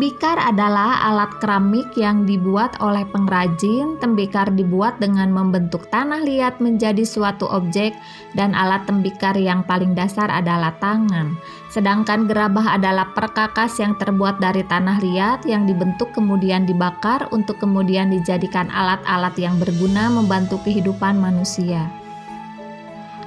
Tembikar adalah alat keramik yang dibuat oleh pengrajin. Tembikar dibuat dengan membentuk tanah liat menjadi suatu objek, dan alat tembikar yang paling dasar adalah tangan. Sedangkan gerabah adalah perkakas yang terbuat dari tanah liat yang dibentuk kemudian dibakar untuk kemudian dijadikan alat-alat yang berguna membantu kehidupan manusia.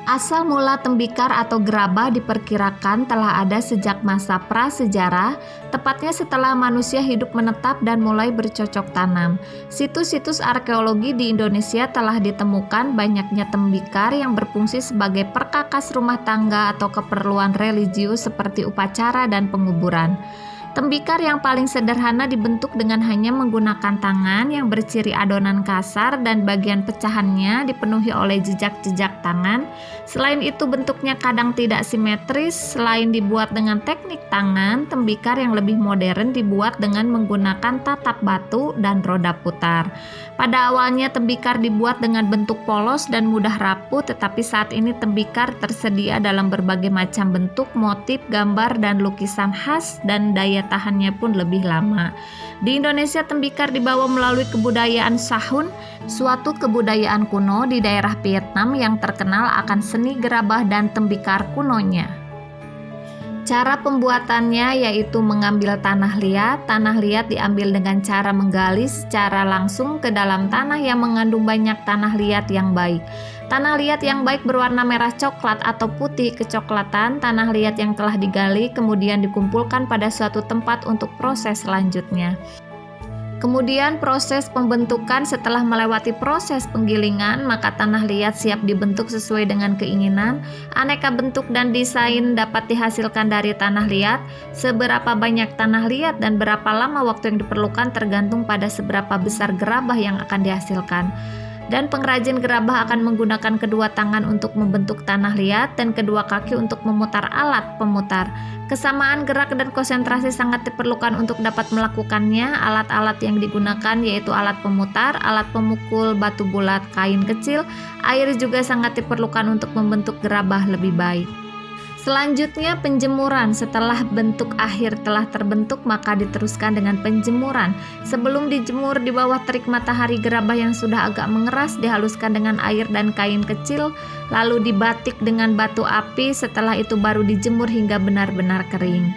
Asal mula tembikar atau gerabah diperkirakan telah ada sejak masa prasejarah, tepatnya setelah manusia hidup menetap dan mulai bercocok tanam. Situs-situs arkeologi di Indonesia telah ditemukan banyaknya tembikar yang berfungsi sebagai perkakas rumah tangga atau keperluan religius seperti upacara dan penguburan. Tembikar yang paling sederhana dibentuk dengan hanya menggunakan tangan yang berciri adonan kasar dan bagian pecahannya dipenuhi oleh jejak-jejak tangan. Selain itu bentuknya kadang tidak simetris. Selain dibuat dengan teknik tangan, tembikar yang lebih modern dibuat dengan menggunakan tatap batu dan roda putar. Pada awalnya tembikar dibuat dengan bentuk polos dan mudah rapuh, tetapi saat ini tembikar tersedia dalam berbagai macam bentuk, motif, gambar, dan lukisan khas, dan daya tahannya pun lebih lama. Di Indonesia tembikar dibawa melalui kebudayaan Sahun, suatu kebudayaan kuno di daerah Vietnam yang terkenal akan seni gerabah dan tembikar kunonya. Cara pembuatannya yaitu mengambil tanah liat. Tanah liat diambil dengan cara menggali secara langsung ke dalam tanah yang mengandung banyak tanah liat yang baik. Tanah liat yang baik berwarna merah coklat atau putih kecoklatan. Tanah liat yang telah digali kemudian dikumpulkan pada suatu tempat untuk proses selanjutnya. Kemudian proses pembentukan. Setelah melewati proses penggilingan, maka tanah liat siap dibentuk sesuai dengan keinginan. Aneka bentuk dan desain dapat dihasilkan dari tanah liat. Seberapa banyak tanah liat dan berapa lama waktu yang diperlukan tergantung pada seberapa besar gerabah yang akan dihasilkan. Dan pengrajin gerabah akan menggunakan kedua tangan untuk membentuk tanah liat dan kedua kaki untuk memutar alat pemutar. Kesamaan gerak dan konsentrasi sangat diperlukan untuk dapat melakukannya. Alat-alat yang digunakan yaitu alat pemutar, alat pemukul batu bulat, kain kecil. Air juga sangat diperlukan untuk membentuk gerabah lebih baik. Selanjutnya penjemuran. Setelah bentuk akhir telah terbentuk, maka diteruskan dengan penjemuran. Sebelum dijemur di bawah terik matahari, gerabah yang sudah agak mengeras dihaluskan dengan air dan kain kecil, lalu dibatik dengan batu api. Setelah itu baru dijemur hingga benar-benar kering.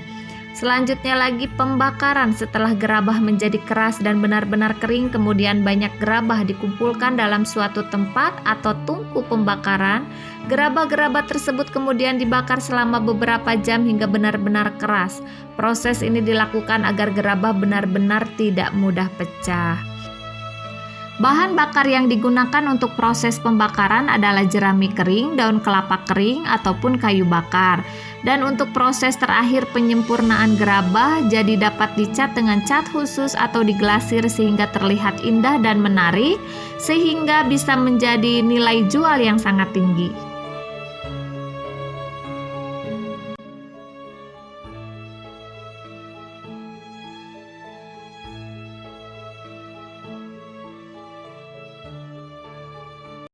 Selanjutnya lagi pembakaran. Setelah gerabah menjadi keras dan benar-benar kering, kemudian banyak gerabah dikumpulkan dalam suatu tempat atau tungku pembakaran. Gerabah-gerabah tersebut kemudian dibakar selama beberapa jam hingga benar-benar keras. Proses ini dilakukan agar gerabah benar-benar tidak mudah pecah. Bahan bakar yang digunakan untuk proses pembakaran adalah jerami kering, daun kelapa kering, ataupun kayu bakar. Dan untuk proses terakhir penyempurnaan gerabah, jadi dapat dicat dengan cat khusus atau diglasir sehingga terlihat indah dan menarik, sehingga bisa menjadi nilai jual yang sangat tinggi.